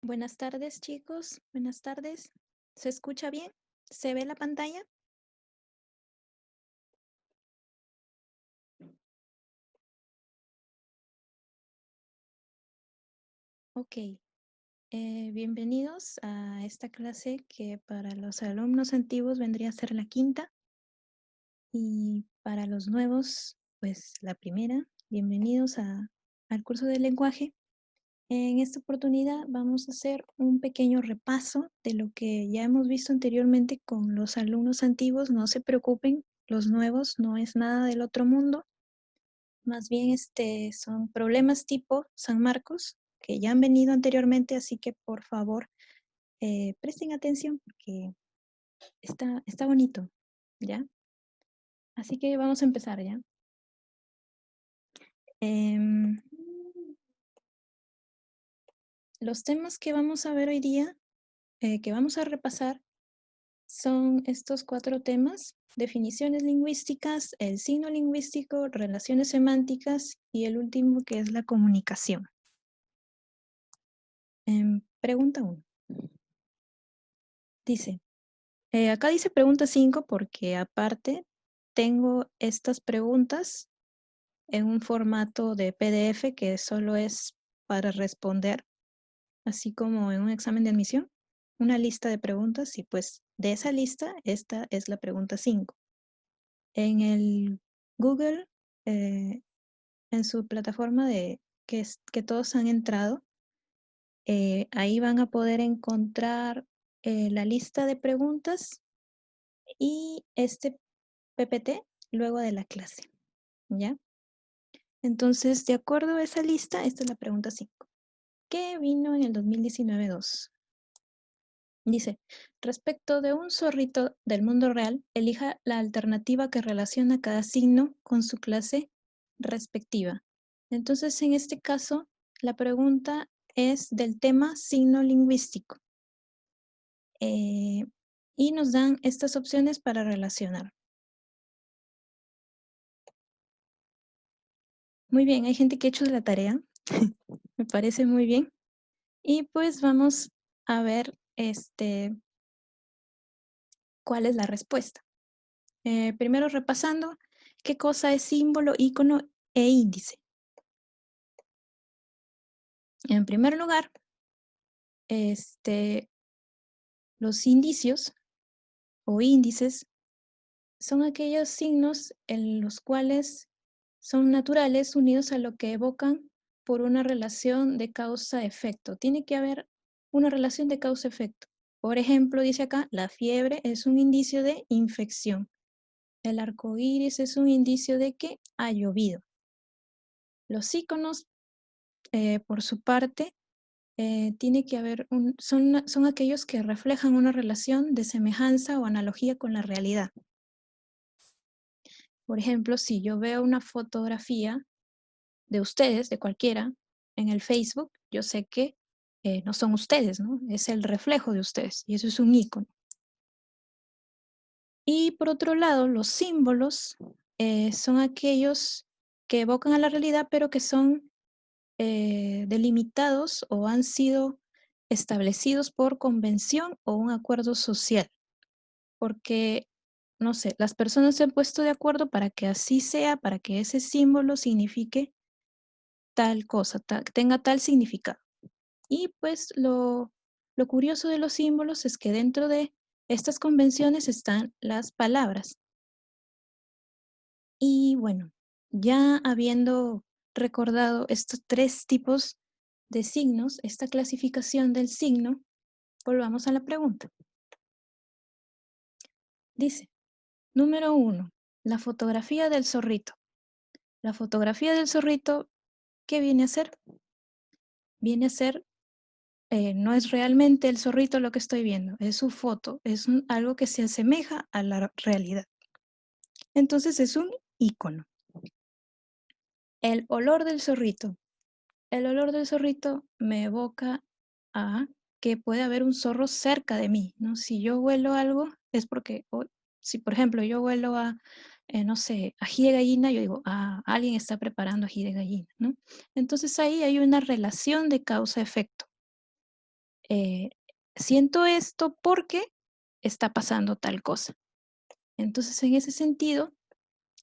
Buenas tardes, chicos. Buenas tardes. ¿Se escucha bien? ¿Se ve la pantalla? Ok. Bienvenidos a esta clase que para los alumnos antiguos vendría a ser la quinta y para los nuevos, pues la primera. Bienvenidos al curso de lenguaje. En esta oportunidad vamos a hacer un pequeño repaso de lo que ya hemos visto anteriormente con los alumnos antiguos. No se preocupen, los nuevos no es nada del otro mundo. Más bien son problemas tipo San Marcos que ya han venido anteriormente, así que por favor presten atención porque está bonito, ¿ya? Así que vamos a empezar, ¿ya? Em, los temas que vamos a ver hoy día, que vamos a repasar, son estos 4 temas: definiciones lingüísticas, el signo lingüístico, relaciones semánticas y el último que es la comunicación. Pregunta 1. Dice, acá dice pregunta 5 porque aparte tengo estas preguntas en un formato de PDF que solo es para responder, así como en un examen de admisión, una lista de preguntas y pues de esa lista esta es la pregunta 5. En el Google, en su plataforma que todos han entrado, ahí van a poder encontrar la lista de preguntas y este PPT luego de la clase, ¿ya? Entonces, de acuerdo a esa lista, esta es la pregunta 5. ¿Qué vino en el 2019-2? Dice, respecto de un zorrito del mundo real, elija la alternativa que relaciona cada signo con su clase respectiva. Entonces, en este caso, la pregunta es del tema signo lingüístico. Y nos dan estas opciones para relacionar. Muy bien, hay gente que ha hecho la tarea. Me parece muy bien. Y pues vamos a ver cuál es la respuesta. Primero repasando, ¿qué cosa es símbolo, icono e índice? En primer lugar, los indicios o índices son aquellos signos en los cuales son naturales unidos a lo que evocan por una relación de causa-efecto. Tiene que haber una relación de causa-efecto. Por ejemplo, dice acá, la fiebre es un indicio de infección. El arco iris es un indicio de que ha llovido. Los iconos, por su parte, tiene que haber son aquellos que reflejan una relación de semejanza o analogía con la realidad. Por ejemplo, si yo veo una fotografía de ustedes, de cualquiera, en el Facebook, yo sé que no son ustedes, ¿no? Es el reflejo de ustedes y eso es un icono. Y por otro lado, los símbolos son aquellos que evocan a la realidad, pero que son delimitados o han sido establecidos por convención o un acuerdo social. Porque, no sé, las personas se han puesto de acuerdo para que así sea, para que ese símbolo signifique tal cosa, tenga tal significado. Y pues lo curioso de los símbolos es que dentro de estas convenciones están las palabras. Y bueno, ya habiendo recordado estos 3 tipos de signos, esta clasificación del signo, volvamos a la pregunta. Dice, número 1, la fotografía del zorrito. La fotografía del zorrito, ¿qué viene a ser? Viene a ser, no es realmente el zorrito lo que estoy viendo, es su foto, es algo que se asemeja a la realidad. Entonces es un icono. El olor del zorrito. El olor del zorrito me evoca a que puede haber un zorro cerca de mí, ¿no? Si yo huelo algo, es porque, si por ejemplo yo huelo a, no sé, ají de gallina, yo digo, alguien está preparando ají de gallina, ¿no? Entonces ahí hay una relación de causa-efecto. eh, siento esto porque está pasando tal cosa. Entonces, en ese sentido,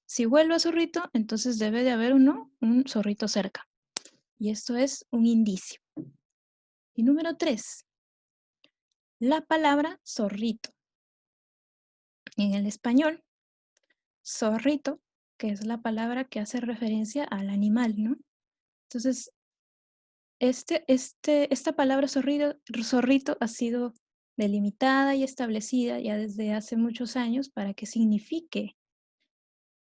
si vuelvo a zorrito, entonces debe de haber un zorrito cerca. Y esto es un indicio. Y número 3, la palabra zorrito. En el español, zorrito, que es la palabra que hace referencia al animal, ¿no? Entonces, esta palabra zorrito ha sido delimitada y establecida ya desde hace muchos años para que signifique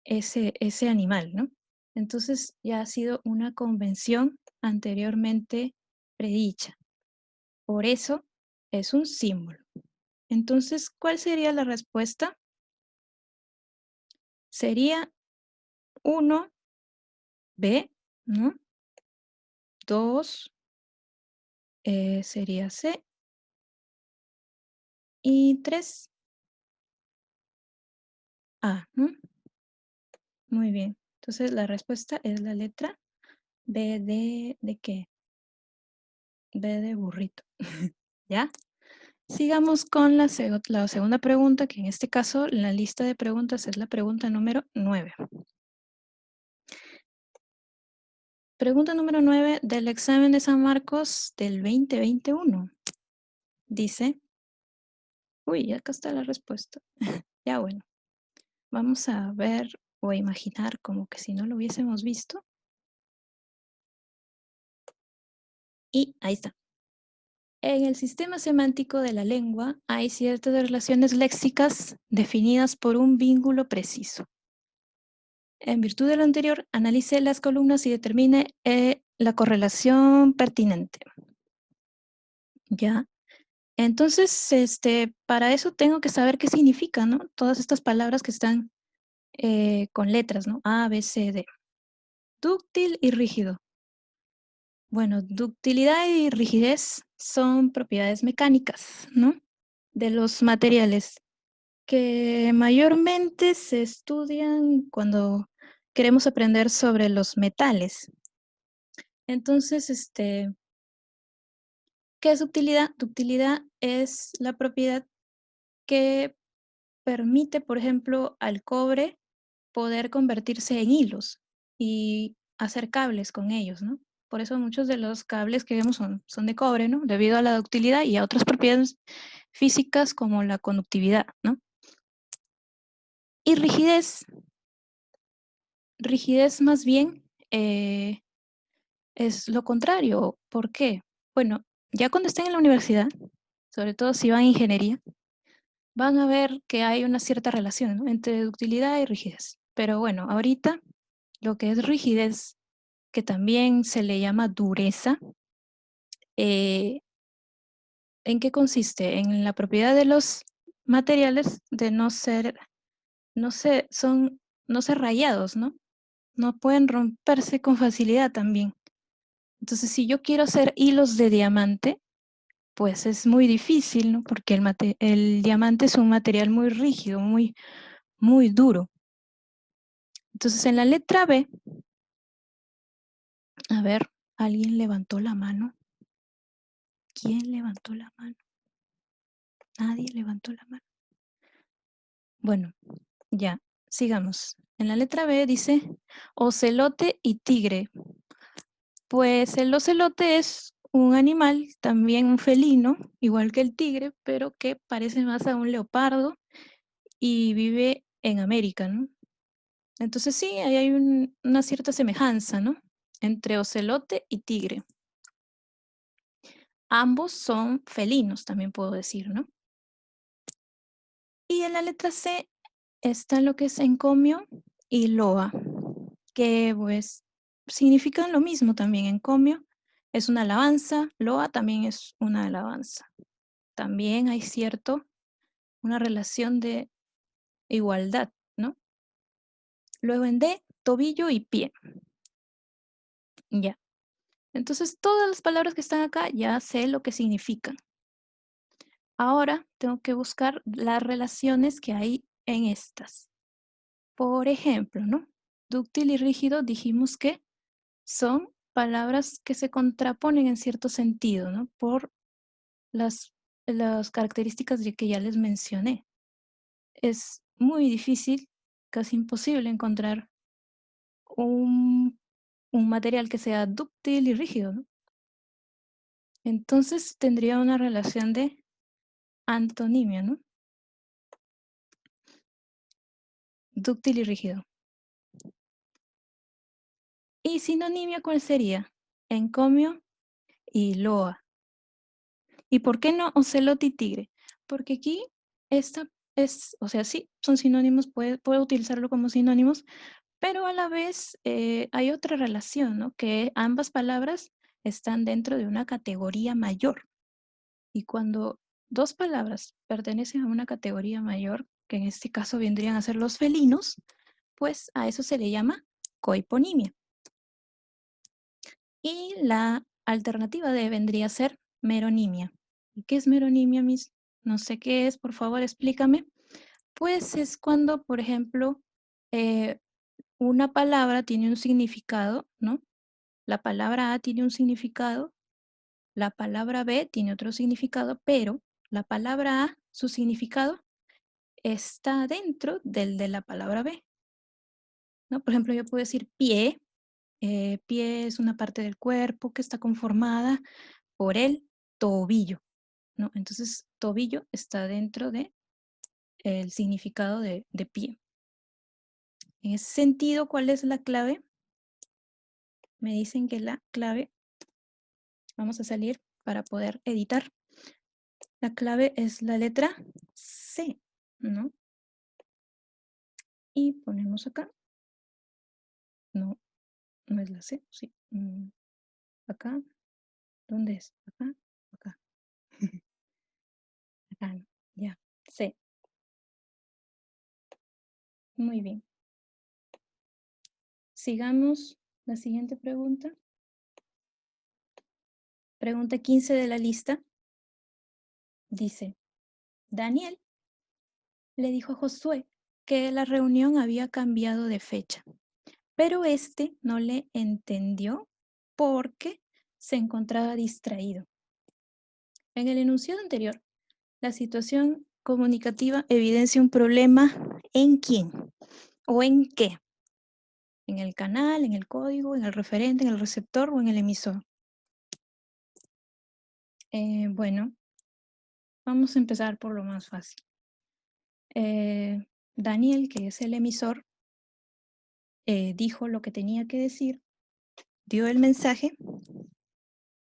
ese animal, ¿no? Entonces ya ha sido una convención anteriormente predicha. Por eso es un símbolo. Entonces, ¿cuál sería la respuesta? Sería 1, B, ¿no? 2, sería C. Y 3, A, ¿no? Muy bien. Entonces la respuesta es la letra B ¿de qué? B de burrito. ¿Ya? Sigamos con la segunda pregunta, que en este caso la lista de preguntas es la pregunta número 9. Pregunta número 9 del examen de San Marcos del 2021. Dice, uy, acá está la respuesta. Ya bueno, vamos a ver o a imaginar como que si no lo hubiésemos visto. Y ahí está. En el sistema semántico de la lengua hay ciertas relaciones léxicas definidas por un vínculo preciso. En virtud de lo anterior, analice las columnas y determine la correlación pertinente. ¿Ya? Entonces, para eso tengo que saber qué significan, ¿no? Todas estas palabras que están con letras, ¿no? A, B, C, D. Dúctil y rígido. Bueno, ductilidad y rigidez son propiedades mecánicas, ¿no? De los materiales que mayormente se estudian cuando queremos aprender sobre los metales. Entonces, ¿qué es ductilidad? Ductilidad es la propiedad que permite, por ejemplo, al cobre poder convertirse en hilos y hacer cables con ellos, ¿no? Por eso muchos de los cables que vemos son de cobre, ¿no? Debido a la ductilidad y a otras propiedades físicas como la conductividad, ¿no? Y rigidez más bien es lo contrario. ¿Por qué? Bueno, ya cuando estén en la universidad, sobre todo si van a ingeniería, van a ver que hay una cierta relación, ¿no? Entre ductilidad y rigidez. Pero bueno, ahorita lo que es rigidez, que también se le llama dureza, eh, ¿en qué consiste? En la propiedad de los materiales de no se, son, no ser rayados, ¿no? No pueden romperse con facilidad también. Entonces, si yo quiero hacer hilos de diamante, pues es muy difícil, ¿no? Porque el diamante es un material muy rígido, muy duro. Entonces, en la letra B, a ver, ¿alguien levantó la mano? ¿Quién levantó la mano? Nadie levantó la mano. Bueno, ya, sigamos. En la letra B dice ocelote y tigre. Pues el ocelote es un animal, también un felino, igual que el tigre, pero que parece más a un leopardo y vive en América, ¿no? Entonces sí, ahí hay una cierta semejanza, ¿no? Entre ocelote y tigre. Ambos son felinos, también puedo decir, ¿no? Y en la letra C está lo que es encomio y loa, que pues significan lo mismo también. Encomio es una alabanza, loa también es una alabanza. También hay una relación de igualdad, ¿no? Luego en D, tobillo y pie. Ya. Entonces todas las palabras que están acá ya sé lo que significan. Ahora tengo que buscar las relaciones que hay en estas. Por ejemplo, ¿no? Dúctil y rígido dijimos que son palabras que se contraponen en cierto sentido, ¿no? Por las características que ya les mencioné. Es muy difícil, casi imposible encontrar un, un material que sea dúctil y rígido, ¿no? Entonces tendría una relación de antonimia, ¿no? Dúctil y rígido. ¿Y sinonimia cuál sería? Encomio y loa. ¿Y por qué no ocelote y tigre? Porque aquí esta es, o sea, sí, son sinónimos, puedo utilizarlo como sinónimos, pero a la vez hay otra relación, ¿no? Que ambas palabras están dentro de una categoría mayor. Y cuando dos palabras pertenecen a una categoría mayor, que en este caso vendrían a ser los felinos, pues a eso se le llama coeponimia. Y la alternativa D vendría a ser meronimia. ¿Y qué es meronimia, Miss? No sé qué es, por favor, explícame. Pues es cuando, por ejemplo, una palabra tiene un significado, ¿no? La palabra A tiene un significado, la palabra B tiene otro significado, pero la palabra A, su significado, está dentro del de la palabra B, ¿no? Por ejemplo, yo puedo decir pie. Pie es una parte del cuerpo que está conformada por el tobillo, ¿no? Entonces, tobillo está dentro de el significado de pie. En ese sentido, ¿cuál es la clave? Me dicen que la clave, vamos a salir para poder editar. La clave es la letra C, ¿no? Y ponemos acá. No, no es la C, sí. Acá, ¿dónde es? Acá, acá. Acá no, ya, C. Muy bien. Sigamos la siguiente pregunta. Pregunta 15 de la lista. Dice, Daniel le dijo a Josué que la reunión había cambiado de fecha, pero este no le entendió porque se encontraba distraído. En el enunciado anterior, la situación comunicativa evidencia un problema en quién o en qué. En el canal, en el código, en el referente, en el receptor o en el emisor. Bueno, vamos a empezar por lo más fácil. Daniel, que es el emisor, dijo lo que tenía que decir, dio el mensaje,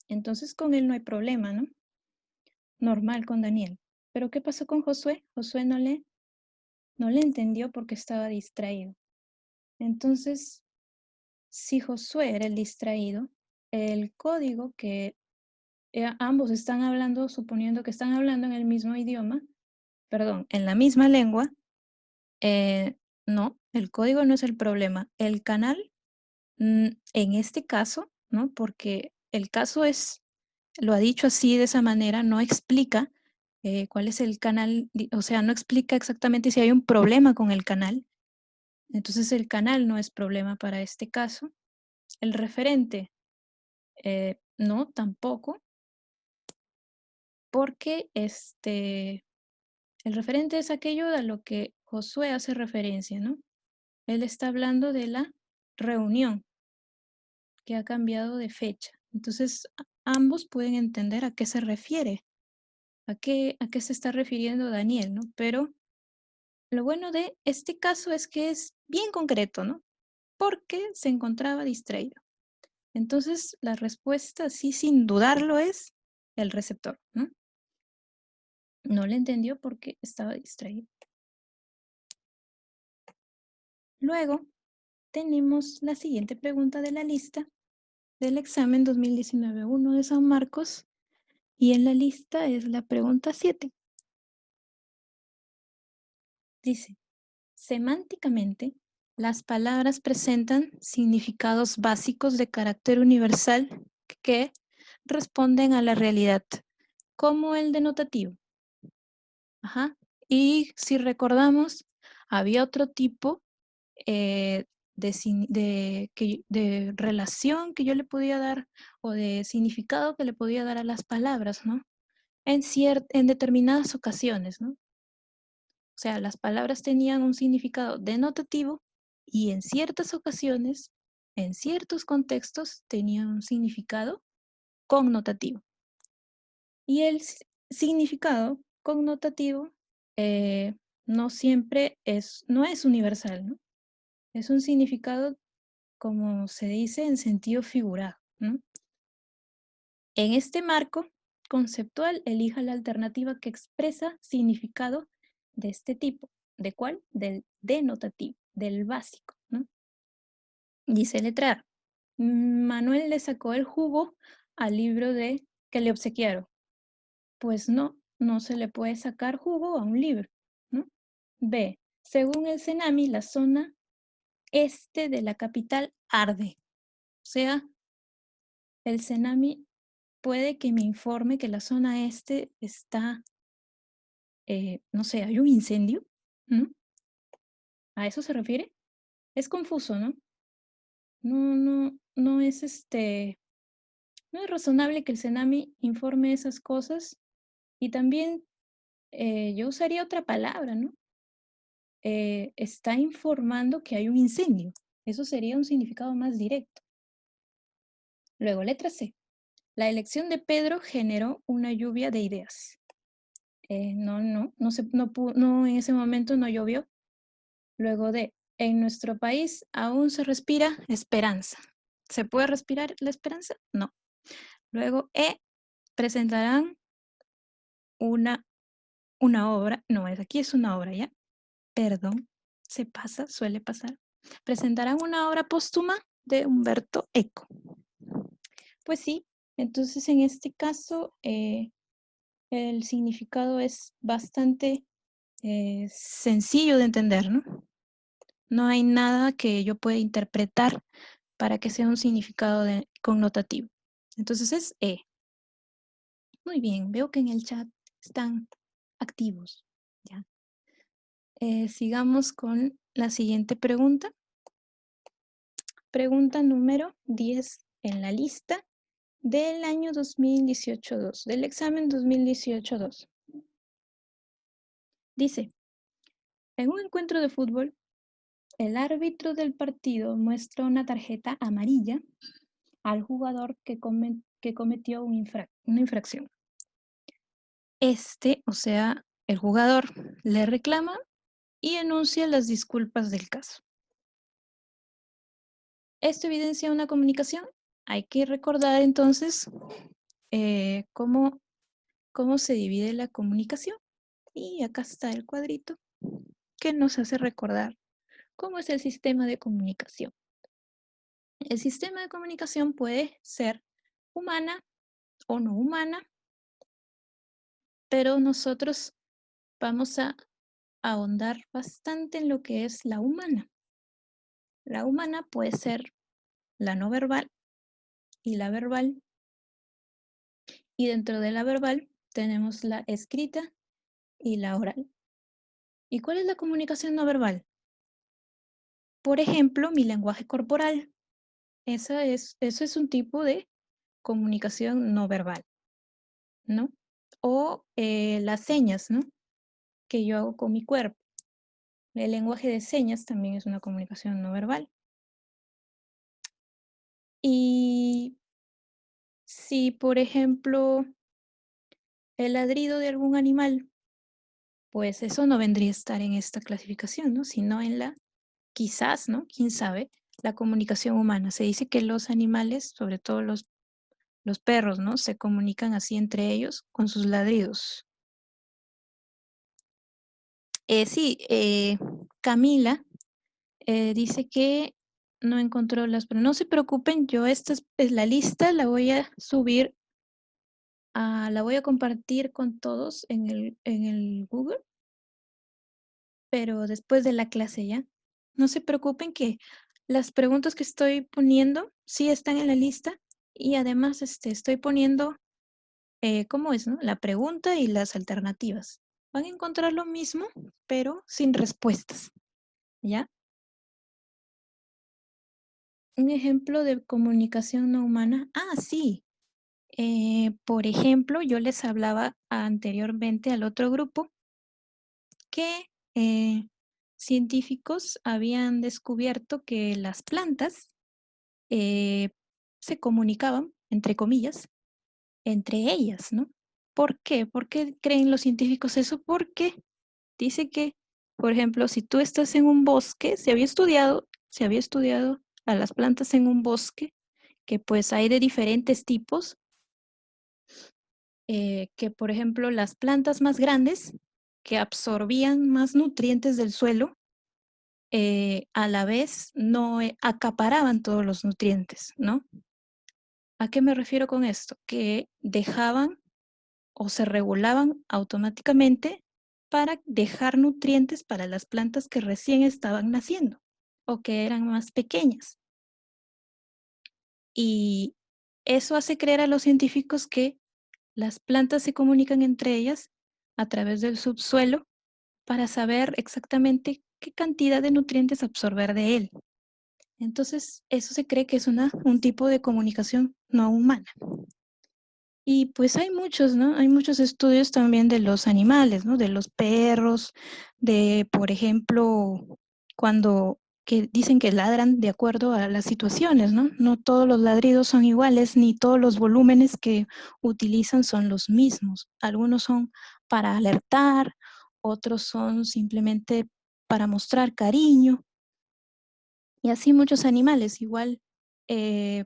entonces con él no hay problema, ¿no? Normal con Daniel. Pero ¿qué pasó con Josué? Josué no le entendió porque estaba distraído. Entonces, si Josué era el distraído, el código que ambos están hablando, suponiendo que están hablando en el mismo idioma, perdón, en la misma lengua, no, el código no es el problema. El canal, en este caso, ¿no? Porque el caso es, lo ha dicho así de esa manera, no explica cuál es el canal, o sea, no explica exactamente si hay un problema con el canal. Entonces el canal no es problema para este caso. El referente, no, tampoco, porque el referente es aquello a lo que Josué hace referencia, ¿no? Él está hablando de la reunión que ha cambiado de fecha. Entonces, ambos pueden entender a qué se refiere, a qué se está refiriendo Daniel, ¿no? Pero lo bueno de este caso es que es bien concreto, ¿no? Porque se encontraba distraído. Entonces, la respuesta, sí, sin dudarlo, es el receptor, ¿no? No le entendió porque estaba distraído. Luego, tenemos la siguiente pregunta de la lista del examen 2019-1 de San Marcos, y en la lista es la pregunta 7. Dice, semánticamente, las palabras presentan significados básicos de carácter universal que responden a la realidad, como el denotativo. Ajá. Y si recordamos, había otro tipo de relación que yo le podía dar o de significado que le podía dar a las palabras, ¿no? en determinadas ocasiones, ¿no? O sea, las palabras tenían un significado denotativo y en ciertas ocasiones, en ciertos contextos, tenían un significado connotativo. Y el significado connotativo no siempre no es universal, ¿no? Es un significado, como se dice, en sentido figurado, ¿no? En este marco conceptual, elija la alternativa que expresa significado de este tipo. ¿De cuál? Del denotativo, del básico, ¿no? Dice letra A. Manuel le sacó el jugo al libro que le obsequiaron. Pues no, no se le puede sacar jugo a un libro, ¿no? B. Según el CENAMI, la zona este de la capital arde. O sea, el CENAMI puede que me informe que la zona este está, no sé, hay un incendio, ¿no? ¿A eso se refiere? Es confuso, ¿no? No es no es razonable que el CENAMI informe esas cosas y también yo usaría otra palabra, ¿no? Está informando que hay un incendio. Eso sería un significado más directo. Luego, letra C. La elección de Pedro generó una lluvia de ideas. No, en ese momento no llovió. Luego D. En nuestro país aún se respira esperanza. ¿Se puede respirar la esperanza? No. Luego E. Presentarán una obra. No, aquí es una obra, ¿ya? Perdón, se pasa, suele pasar. Presentarán una obra póstuma de Humberto Eco. Pues sí, entonces en este caso el significado es bastante sencillo de entender, ¿no? No hay nada que yo pueda interpretar para que sea un significado connotativo. Entonces es E. Muy bien, veo que en el chat están activos. ¿Ya? Sigamos con la siguiente pregunta. Pregunta número 10 en la lista del año 2018-2, del examen 2018-2. Dice, en un encuentro de fútbol, el árbitro del partido muestra una tarjeta amarilla al jugador que cometió una infracción. O sea, el jugador le reclama y enuncia las disculpas del caso. ¿Esto evidencia una comunicación? Hay que recordar entonces cómo se divide la comunicación. Y acá está el cuadrito que nos hace recordar cómo es el sistema de comunicación. El sistema de comunicación puede ser humana o no humana, pero nosotros vamos a ahondar bastante en lo que es la humana. La humana puede ser la no verbal y la verbal, y dentro de la verbal tenemos la escrita y la oral. ¿Y cuál es la comunicación no verbal? Por ejemplo, mi lenguaje corporal. Eso es un tipo de comunicación no verbal, ¿no? O las señas, ¿no? Que yo hago con mi cuerpo. El lenguaje de señas también es una comunicación no verbal. Y si, por ejemplo, el ladrido de algún animal, pues eso no vendría a estar en esta clasificación, ¿no? Sino en la, quizás, ¿no? ¿Quién sabe? La comunicación humana. Se dice que los animales, sobre todo los perros, ¿no? Se comunican así entre ellos con sus ladridos. Sí, Camila dice que no encontró pero no se preocupen, yo esta es la lista, la voy a subir, la voy a compartir con todos en el Google, pero después de la clase ya. No se preocupen que las preguntas que estoy poniendo sí están en la lista y además estoy poniendo cómo es, ¿no? La pregunta y las alternativas. Van a encontrar lo mismo, pero sin respuestas, ¿ya? Un ejemplo de comunicación no humana. Ah, sí. Por ejemplo, yo les hablaba anteriormente al otro grupo que científicos habían descubierto que las plantas eh, se comunicaban, entre comillas, entre ellas, ¿no? ¿Por qué? ¿Por qué creen los científicos eso? Porque dice que, por ejemplo, si tú estás en un bosque, se había estudiado a las plantas en un bosque, que pues hay de diferentes tipos, que por ejemplo las plantas más grandes, que absorbían más nutrientes del suelo, a la vez no acaparaban todos los nutrientes, ¿no? ¿A qué me refiero con esto? Que dejaban o se regulaban automáticamente para dejar nutrientes para las plantas que recién estaban naciendo o que eran más pequeñas. Y eso hace creer a los científicos que las plantas se comunican entre ellas a través del subsuelo para saber exactamente qué cantidad de nutrientes absorber de él. Entonces, eso se cree que es un tipo de comunicación no humana. Y pues hay muchos, ¿no? Hay muchos estudios también de los animales, ¿no? De los perros, de, por ejemplo, cuando que dicen que ladran de acuerdo a las situaciones, ¿no? No todos los ladridos son iguales, ni todos los volúmenes que utilizan son los mismos. Algunos son para alertar, otros son simplemente para mostrar cariño, y así muchos animales. Igual,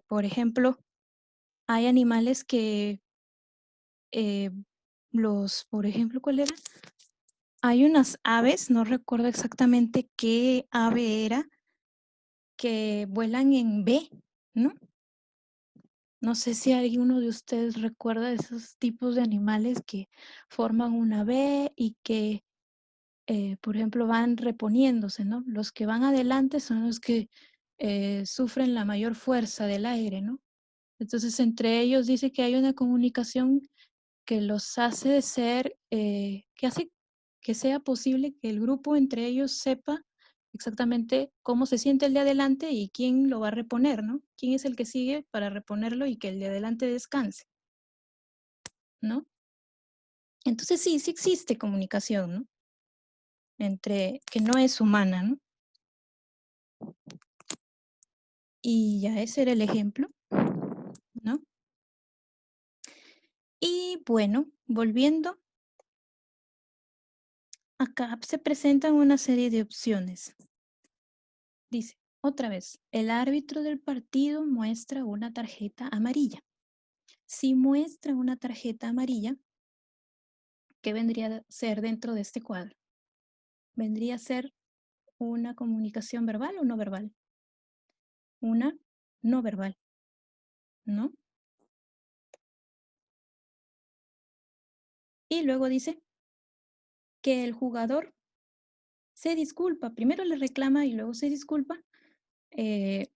por ejemplo, hay animales que eh, por ejemplo, ¿cuál era? Hay unas aves, no recuerdo exactamente qué ave era, que vuelan en B, ¿no? No sé si alguno de ustedes recuerda esos tipos de animales que forman una B y que, por ejemplo, van reponiéndose, ¿no? Los que van adelante son los que sufren la mayor fuerza del aire, ¿no? Entonces, entre ellos dice que hay una comunicación que los hace ser, que hace que sea posible que el grupo entre ellos sepa exactamente cómo se siente el de adelante y quién lo va a reponer, ¿no? Quién es el que sigue para reponerlo y que el de adelante descanse, ¿no? Entonces sí, sí existe comunicación, ¿no? Entre, que no es humana, ¿no? Y ya ese era el ejemplo, ¿no? Y bueno, volviendo, acá se presentan una serie de opciones. Dice, otra vez, el árbitro del partido muestra una tarjeta amarilla. Si muestra una tarjeta amarilla, ¿qué vendría a ser dentro de este cuadro? ¿Vendría a ser una comunicación verbal o no verbal? Una no verbal, ¿no? Y luego dice que el jugador se disculpa, primero le reclama y luego se disculpa, eh,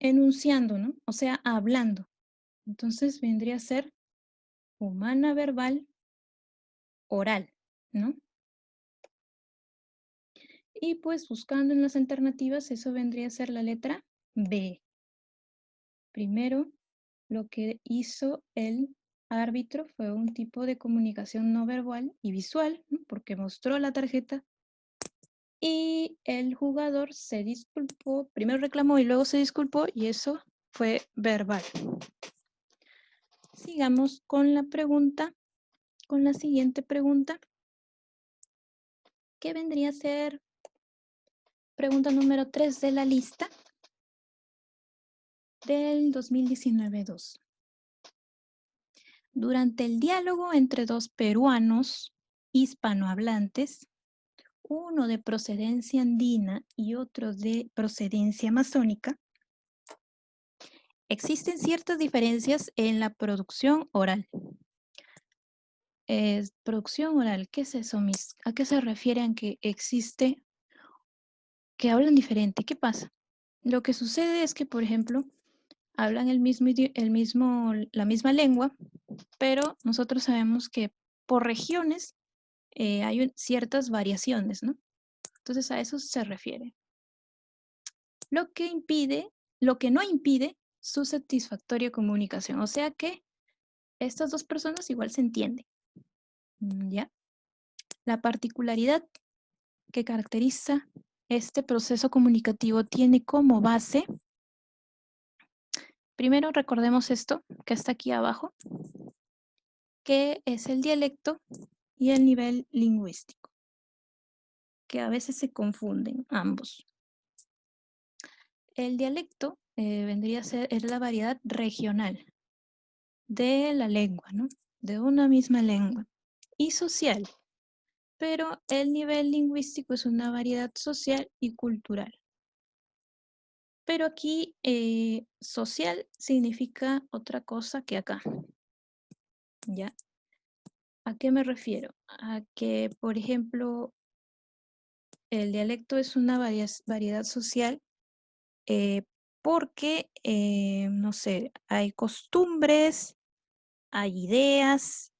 enunciando, ¿no? O sea, hablando. Entonces vendría a ser humana verbal oral, ¿no? Y pues buscando en las alternativas, eso vendría a ser la letra B. Primero, lo que hizo el árbitro fue un tipo de comunicación no verbal y visual, ¿no? Porque mostró la tarjeta y el jugador se disculpó, primero reclamó y luego se disculpó y eso fue verbal. Sigamos con la pregunta, con la siguiente pregunta, que vendría a ser pregunta número 3 de la lista del 2019-2. Durante el diálogo entre dos peruanos hispanohablantes, uno de procedencia andina y otro de procedencia amazónica, existen ciertas diferencias en la producción oral. Producción oral, ¿qué es eso, Miss? ¿A qué se refieren que existe, que hablan diferente? ¿Qué pasa? Lo que sucede es que, por ejemplo, hablan la misma lengua, pero nosotros sabemos que por regiones hay ciertas variaciones, ¿no? Entonces a eso se refiere. Lo que no impide su satisfactoria comunicación. O sea que estas dos personas igual se entienden. ¿Ya? La particularidad que caracteriza este proceso comunicativo tiene como base, primero recordemos esto que está aquí abajo, que es el dialecto y el nivel lingüístico, que a veces se confunden ambos. El dialecto vendría a ser, es la variedad regional de la lengua, ¿no? De una misma lengua. Y social, pero el nivel lingüístico es una variedad social y cultural. Pero aquí social significa otra cosa que acá, ¿ya? ¿A qué me refiero? A que, por ejemplo, el dialecto es una variedad social porque, no sé, hay costumbres, hay ideas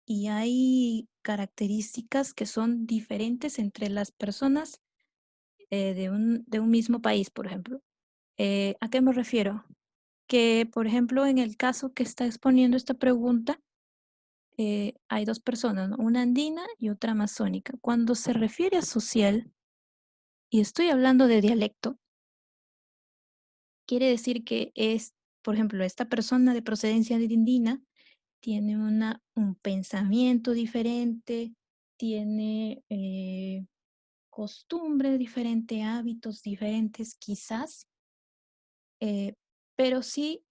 y hay características que son diferentes entre las personas de un mismo país, por ejemplo. ¿A qué me refiero? Que, por ejemplo, en el caso que está exponiendo esta pregunta, hay dos personas, ¿no? Una andina y otra amazónica. Cuando se refiere a social, y estoy hablando de dialecto, quiere decir que es, por ejemplo, esta persona de procedencia andina tiene un pensamiento diferente, tiene costumbres diferentes, hábitos diferentes quizás, pero sí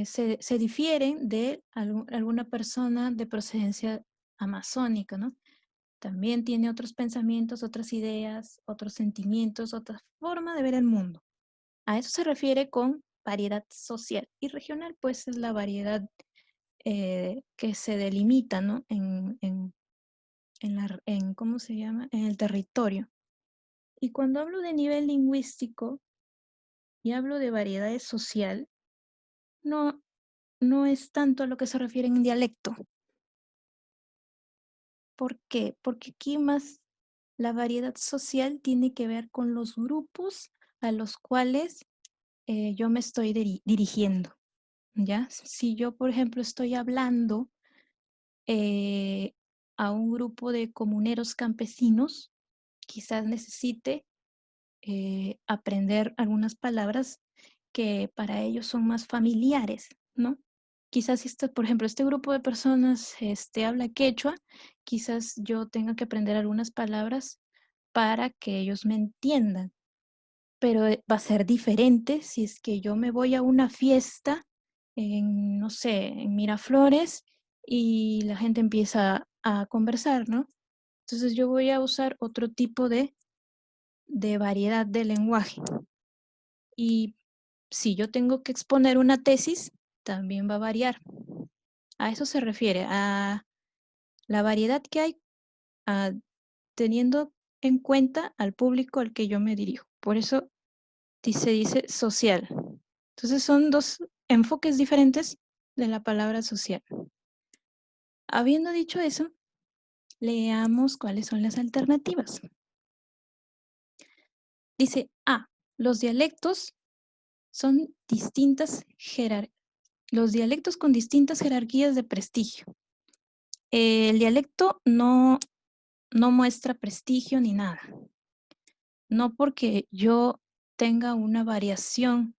se difieren de alguna persona de procedencia amazónica, ¿no? También tiene otros pensamientos, otras ideas, otros sentimientos, otra forma de ver el mundo. A eso se refiere con variedad social. Y regional, pues, es la variedad que se delimita, ¿no? ¿Cómo se llama? En el territorio. Y cuando hablo de nivel lingüístico y hablo de variedad social, no, no es tanto a lo que se refiere en dialecto. ¿Por qué? Porque aquí más la variedad social tiene que ver con los grupos a los cuales yo me estoy dirigiendo, ¿ya? Si yo, por ejemplo, estoy hablando a un grupo de comuneros campesinos, quizás necesite aprender algunas palabras que para ellos son más familiares, ¿no? Quizás si por ejemplo, este grupo de personas habla quechua, quizás yo tenga que aprender algunas palabras para que ellos me entiendan, pero va a ser diferente si es que yo me voy a una fiesta en, no sé, en Miraflores y la gente empieza a conversar, ¿no? Entonces yo voy a usar otro tipo de variedad de lenguaje. Y si yo tengo que exponer una tesis, también va a variar. A eso se refiere, a la variedad que hay, teniendo en cuenta al público al que yo me dirijo. Por eso se dice social. Entonces son dos enfoques diferentes de la palabra social. Habiendo dicho eso, leamos cuáles son las alternativas. Dice A, los dialectos son los dialectos con distintas jerarquías de prestigio. El dialecto no muestra prestigio ni nada. No porque yo tenga una variación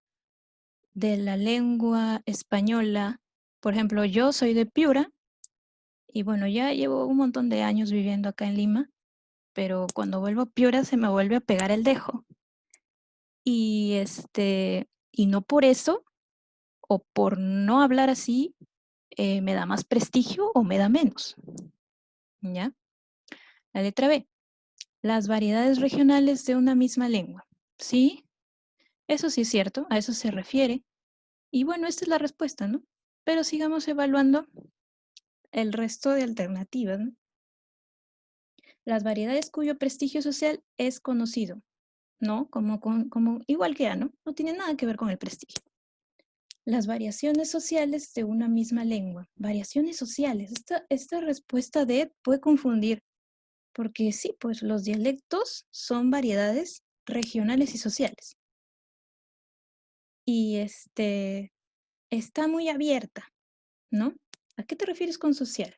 de la lengua española. Por ejemplo, yo soy de Piura y bueno, ya llevo un montón de años viviendo acá en Lima, pero cuando vuelvo a Piura se me vuelve a pegar el dejo. Y y no por eso o por no hablar así me da más prestigio o me da menos. ¿Ya? La letra B. Las variedades regionales de una misma lengua. Sí, eso sí es cierto, a eso se refiere. Y bueno, esta es la respuesta, ¿no? Pero sigamos evaluando el resto de alternativas, ¿no? Las variedades cuyo prestigio social es conocido, ¿no? Como igual que A, ¿no? No tiene nada que ver con el prestigio. Las variaciones sociales de una misma lengua. Variaciones sociales. Esta respuesta D puede confundir, porque sí, pues los dialectos son variedades regionales y sociales. y está muy abierta, ¿no? ¿A qué te refieres con social?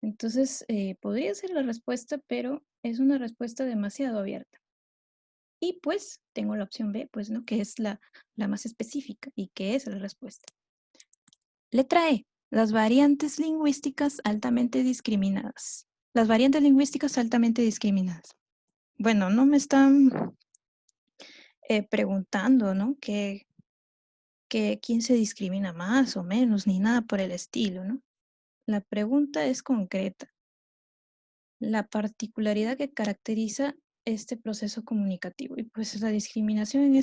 Entonces, podría ser la respuesta, pero es una respuesta demasiado abierta. Y pues tengo la opción B, pues, ¿no? Que es la más específica y que es la respuesta. Letra E, las variantes lingüísticas altamente discriminadas. Las variantes lingüísticas altamente discriminadas. Bueno, no me están preguntando, ¿no? ¿Quién se discrimina más o menos, ni nada por el estilo, ¿no? La pregunta es concreta. La particularidad que caracteriza este proceso comunicativo. Y pues la discriminación en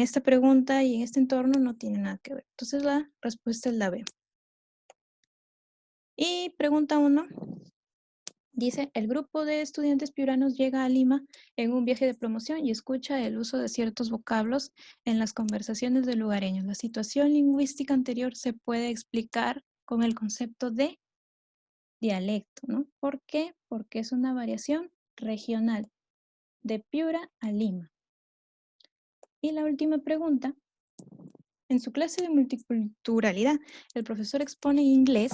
esta pregunta y en este entorno no tiene nada que ver. Entonces la respuesta es la B. Y pregunta 1. Dice, el grupo de estudiantes piuranos llega a Lima en un viaje de promoción y escucha el uso de ciertos vocablos en las conversaciones de lugareños. La situación lingüística anterior se puede explicar con el concepto de dialecto, ¿no? ¿Por qué? Porque es una variación regional de Piura a Lima. Y la última pregunta. En su clase de multiculturalidad, el profesor expone inglés,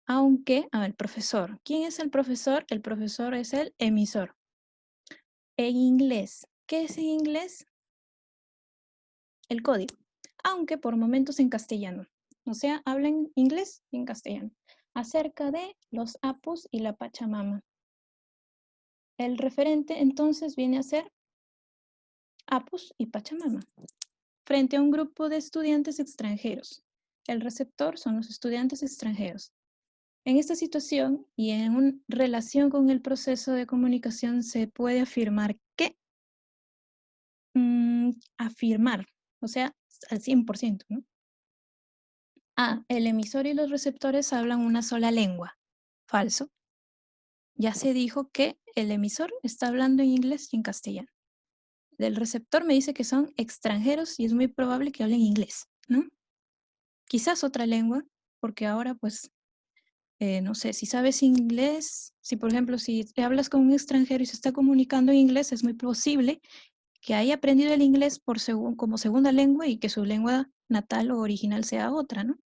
aunque, el profesor. ¿Quién es el profesor? El profesor es el emisor. En inglés. ¿Qué es en inglés? El código. Aunque por momentos en castellano. O sea, hablan inglés y en castellano. Acerca de los apus y la Pachamama. El referente entonces viene a ser apus y Pachamama. Frente a un grupo de estudiantes extranjeros. El receptor son los estudiantes extranjeros. En esta situación y en relación con el proceso de comunicación se puede afirmar que afirmar, o sea, al 100%, ¿no? A, el emisor y los receptores hablan una sola lengua. Falso. Ya se dijo que el emisor está hablando en inglés y en castellano. El receptor me dice que son extranjeros y es muy probable que hablen inglés, ¿no? Quizás otra lengua, porque ahora pues no sé, si sabes inglés, si por ejemplo, si te hablas con un extranjero y se está comunicando en inglés, es muy posible que haya aprendido el inglés como segunda lengua y que su lengua natal o original sea otra, ¿no?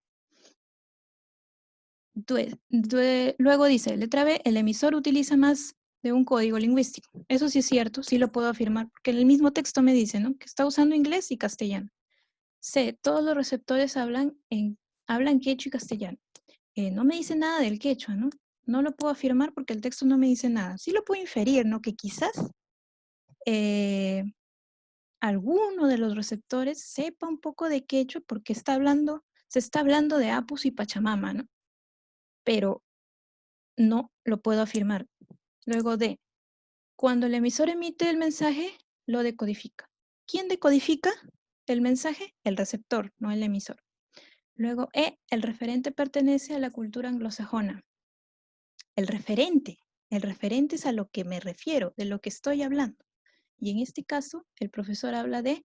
Luego dice, letra B, el emisor utiliza más de un código lingüístico. Eso sí es cierto, sí lo puedo afirmar, porque en el mismo texto me dice, ¿no? Que está usando inglés y castellano. C, todos los receptores hablan quechua y castellano. No me dice nada del quechua, ¿no? No lo puedo afirmar porque el texto no me dice nada. Sí lo puedo inferir, ¿no? Que quizás alguno de los receptores sepa un poco de quechua porque se está hablando de apus y pachamama, ¿no? Pero no lo puedo afirmar. Luego D, cuando el emisor emite el mensaje, lo decodifica. ¿Quién decodifica el mensaje? El receptor, no el emisor. Luego E, el referente pertenece a la cultura anglosajona. El referente es a lo que me refiero, de lo que estoy hablando. Y en este caso, el profesor habla de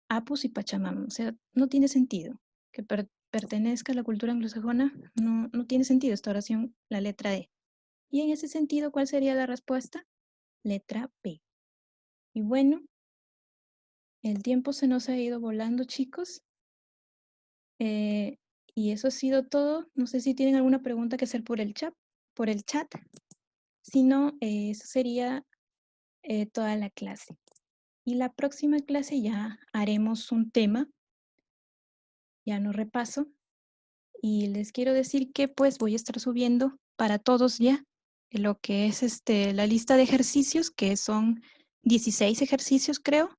Apus y Pachamama. O sea, no tiene sentido que pertenezca a la cultura anglosajona. No tiene sentido esta oración, la letra E. Y en ese sentido, ¿cuál sería la respuesta? Letra P. Y bueno, el tiempo se nos ha ido volando, chicos. Y eso ha sido todo. No sé si tienen alguna pregunta que hacer por el chat. Si no, eso sería toda la clase. Y la próxima clase ya haremos un tema, ya no repaso. Y les quiero decir que pues voy a estar subiendo para todos ya lo que es la lista de ejercicios, que son 16 ejercicios creo.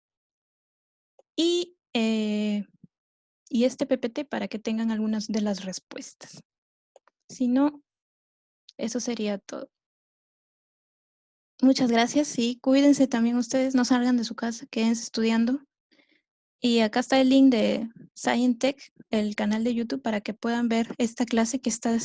Y este PPT para que tengan algunas de las respuestas. Si no, eso sería todo. Muchas gracias y cuídense también ustedes, no salgan de su casa, quédense estudiando. Y acá está el link de Scientech, el canal de YouTube, para que puedan ver esta clase que está